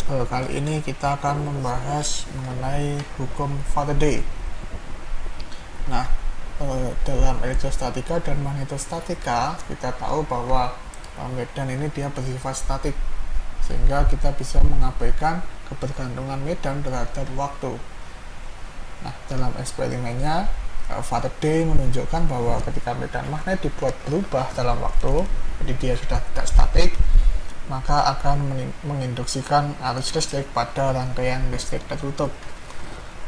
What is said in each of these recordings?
Kali ini kita akan membahas mengenai hukum Faraday. Nah, dalam elektrostatika dan magnetostatika kita tahu bahwa medan ini dia bersifat statik, sehingga kita bisa mengabaikan ketergantungan medan terhadap waktu. Nah, dalam eksperimennya Faraday menunjukkan bahwa ketika medan magnet dibuat berubah dalam waktu, jadi dia sudah tidak statik, maka akan menginduksikan arus listrik pada rangkaian listrik tertutup.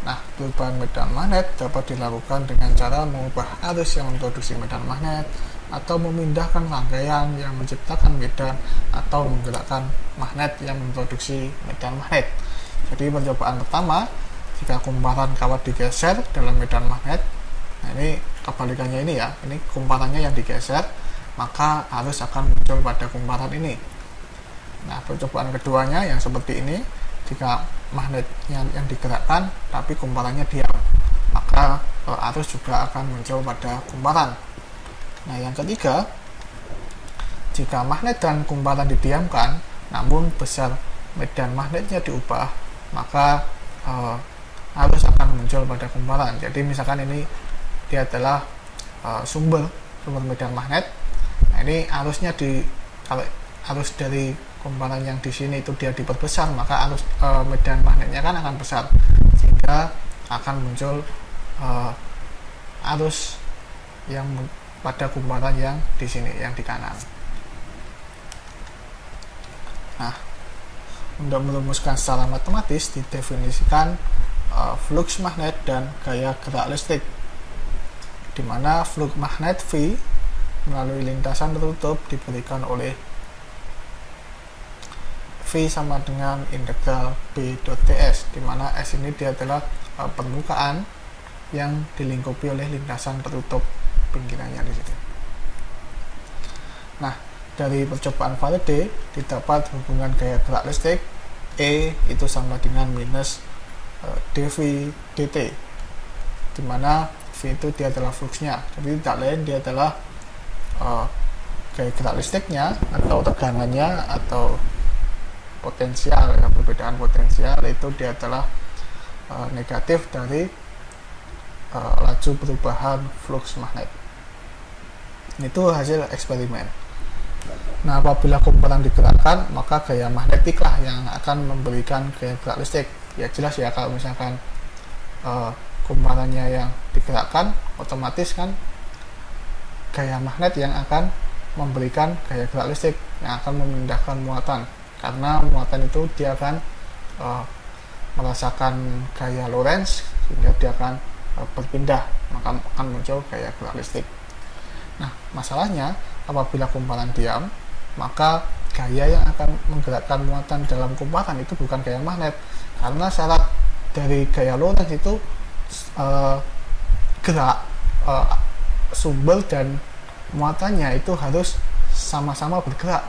Nah, perubahan medan magnet dapat dilakukan dengan cara mengubah arus yang memproduksi medan magnet, atau memindahkan rangkaian yang menciptakan medan, atau menggerakkan magnet yang memproduksi medan magnet. Jadi percobaan pertama, jika kumparan kawat digeser dalam medan magnet, nah ini kebalikannya ini ya, ini kumparannya yang digeser, maka arus akan muncul pada kumparan ini. Nah, percobaan keduanya yang seperti ini, jika magnetnya yang digerakkan tapi kumparannya diam, maka arus juga akan muncul pada kumparan. Nah, yang ketiga, jika magnet dan kumparan didiamkan namun besar medan magnetnya diubah, maka arus akan muncul pada kumparan. Jadi misalkan ini dia adalah sumber medan magnet. Nah, ini arusnya kalau arus dari kumparan yang di sini itu dia diperbesar, maka arus medan magnetnya kan akan besar, sehingga akan muncul arus yang pada kumparan yang di sini, yang di kanan. Nah, untuk merumuskan secara matematis didefinisikan flux magnet dan gaya gerak listrik, di mana flux magnet V melalui lintasan tertutup diberikan oleh V sama dengan integral B dot ds, di mana S ini dia adalah permukaan yang dilingkupi oleh lintasan tertutup pinggirannya di sini. Nah, dari percobaan Faraday didapat hubungan gaya gerak listrik E itu sama dengan minus dV dt, di mana V itu dia adalah fluxnya, jadi tidak lain dia adalah gaya gerak listriknya atau tegangannya atau potensial, ya, perbedaan potensial itu dia adalah negatif dari laju perubahan flux magnet. Itu hasil eksperimen. Nah, apabila kumparan digerakkan, maka gaya magnetiklah yang akan memberikan gaya gerak listrik. Ya jelas ya, kalau misalkan kumparannya yang digerakkan, otomatis kan gaya magnet yang akan memberikan gaya gerak listrik, yang akan memindahkan muatan, karena muatan itu dia akan merasakan gaya Lorentz, sehingga dia akan berpindah, maka akan muncul gaya gerak listrik. Nah, masalahnya apabila kumparan diam, maka gaya yang akan menggerakkan muatan dalam kumparan itu bukan gaya magnet, karena syarat dari gaya Lorentz itu gerak sumber dan muatannya itu harus sama-sama bergerak.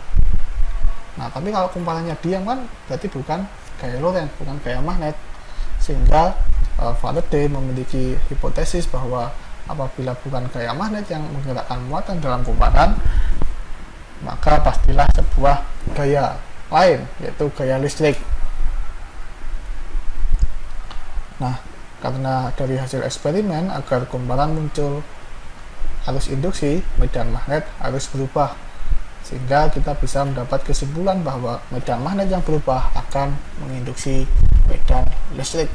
Nah, tapi kalau kumparannya diam kan berarti bukan gaya Lorentz, bukan gaya magnet, sehingga Faraday memiliki hipotesis bahwa apabila bukan gaya magnet yang menggerakkan muatan dalam kumparan, maka pastilah sebuah gaya lain, yaitu gaya listrik. Nah, karena dari hasil eksperimen, agar kumparan muncul arus induksi, medan magnet harus berubah, sehingga kita bisa mendapat kesimpulan bahwa medan magnet yang berubah akan menginduksi medan listrik.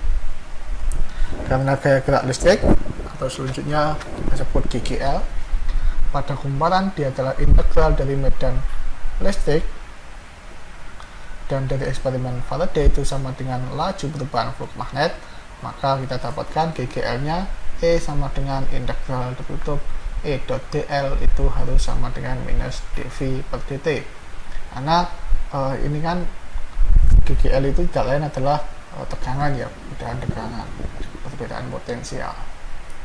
Karena gaya gerak listrik, atau selanjutnya kita sebut GGL, pada kumparan dia adalah integral dari medan listrik, dan dari eksperimen Faraday itu sama dengan laju perubahan flux magnet, maka kita dapatkan GGL-nya E sama dengan integral tertutup E dot dl itu harus sama dengan minus dV per dt, karena ini kan GGL itu tidak lain adalah tegangan, ya, perbedaan tegangan, perbedaan potensial,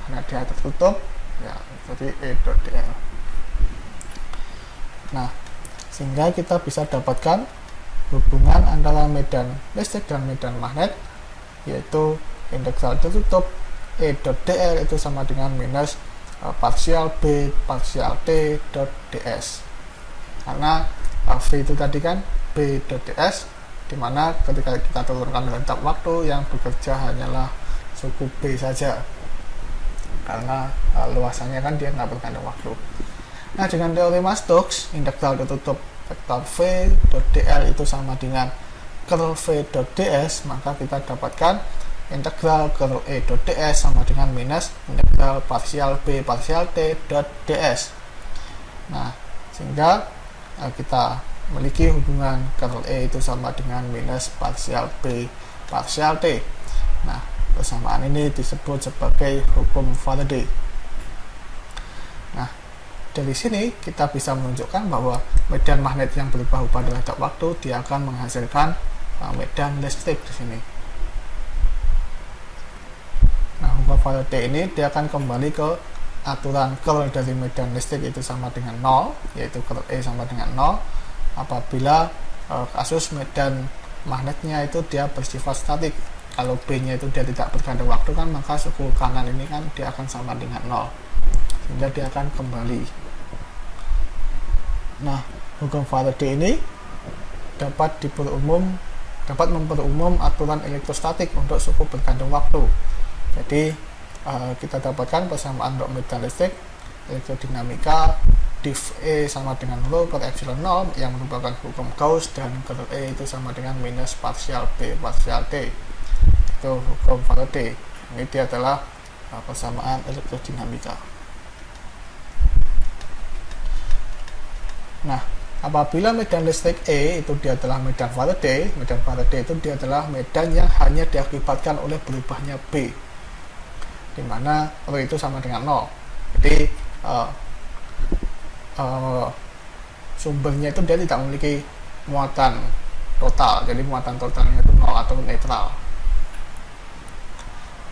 karena dia tertutup, ya, jadi E dot dl. Nah, sehingga kita bisa dapatkan hubungan antara medan listrik dan medan magnet, yaitu integral tertutup E dot dl itu sama dengan minus parsial B parsial T dot ds, karena V itu tadi kan B dot ds dimana ketika kita turunkan dalam tab waktu yang bekerja hanyalah suku B saja, karena luasannya kan dia nggak berkandung waktu. Nah, dengan teorema Stokes, integral tertutup vektor v dot dl itu sama dengan curl v dot ds, maka kita dapatkan integral curl e dot ds sama dengan minus integral parsial b parsial t dot ds. Nah, sehingga kita memiliki hubungan curl e itu sama dengan minus parsial b parsial t. Nah, persamaan ini disebut sebagai hukum Faraday. Nah, dari sini kita bisa menunjukkan bahwa medan magnet yang berubah-ubah dalam tab waktu dia akan menghasilkan medan listrik di sini. Nah, hukum Faraday ini dia akan kembali ke aturan curl dari medan listrik itu sama dengan 0, yaitu curl E sama dengan 0 apabila kasus medan magnetnya itu dia bersifat statik. Kalau B-nya itu dia tidak berkandung waktu kan, maka suku kanan ini kan dia akan sama dengan 0, sehingga dia akan kembali. Nah, hukum Faraday ini dapat memperumum aturan elektrostatik untuk suku berkandung waktu. Jadi kita dapatkan persamaan untuk medan listrik elektrodinamika div E sama dengan rho per epsilon 0 yang merupakan hukum Gauss, dan curl E itu sama dengan minus parsial B parsial T, itu hukum Faraday. Ini dia adalah persamaan elektrodinamika. Nah, apabila medan listrik E itu dia adalah medan Faraday itu dia adalah medan yang hanya diakibatkan oleh berubahnya B, di mana rho itu sama dengan 0. Jadi sumbernya itu dia tidak memiliki muatan total, jadi muatan totalnya itu 0 atau netral.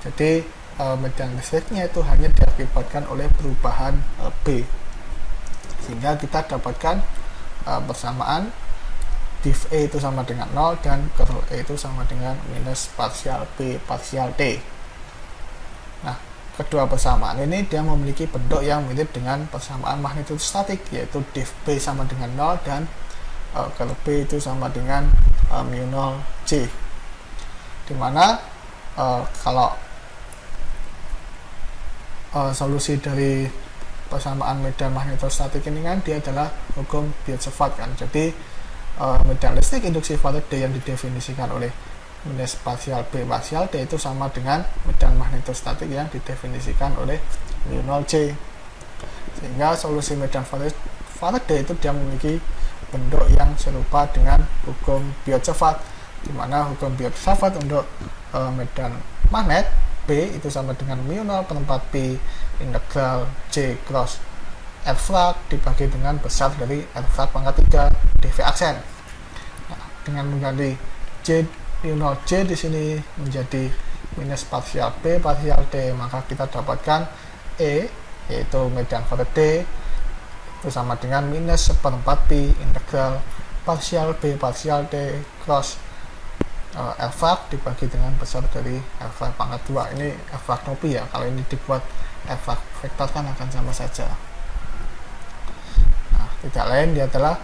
Jadi medan listriknya itu hanya diakibatkan oleh perubahan B, sehingga kita dapatkan persamaan div E itu sama dengan 0 dan curl E itu sama dengan minus parsial B parsial T. Nah, kedua persamaan ini dia memiliki bentuk yang mirip dengan persamaan magnetostatik, yaitu div B sama dengan 0 dan curl B itu sama dengan mu 0 J, dimana kalau solusi dari persamaan medan magnetostatik ini kan dia adalah hukum Biot-Savart kan. Jadi medan listrik induksi Faraday yang didefinisikan oleh minus parsial B parsial T itu sama dengan medan magnetostatik yang didefinisikan oleh mu 0 J, sehingga solusi medan Faraday itu dia memiliki bentuk yang serupa dengan hukum Biot-Savart, di mana hukum Biot-Savart untuk medan magnet B itu sama dengan mu 0 per 4 pi integral J cross R frak dibagi dengan besar dari R frak pangkat 3 dV aksen. Nah, dengan mengganti J mu 0 J di sini menjadi minus parsial B parsial T, maka kita dapatkan E, yaitu medan Faraday itu sama dengan minus 1/4 pi integral parsial B parsial T cross R frak dibagi dengan besar dari R frak pangkat 2. Ini R frak topi ya, kalau ini dibuat R frak vektor kan akan sama saja. Nah, tidak lain dia adalah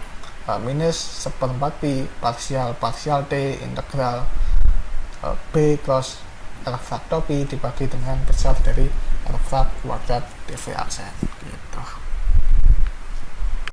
minus 1/4 pi parsial T integral B cross R frak topi dibagi dengan besar dari R frak kuadrat dV aksen.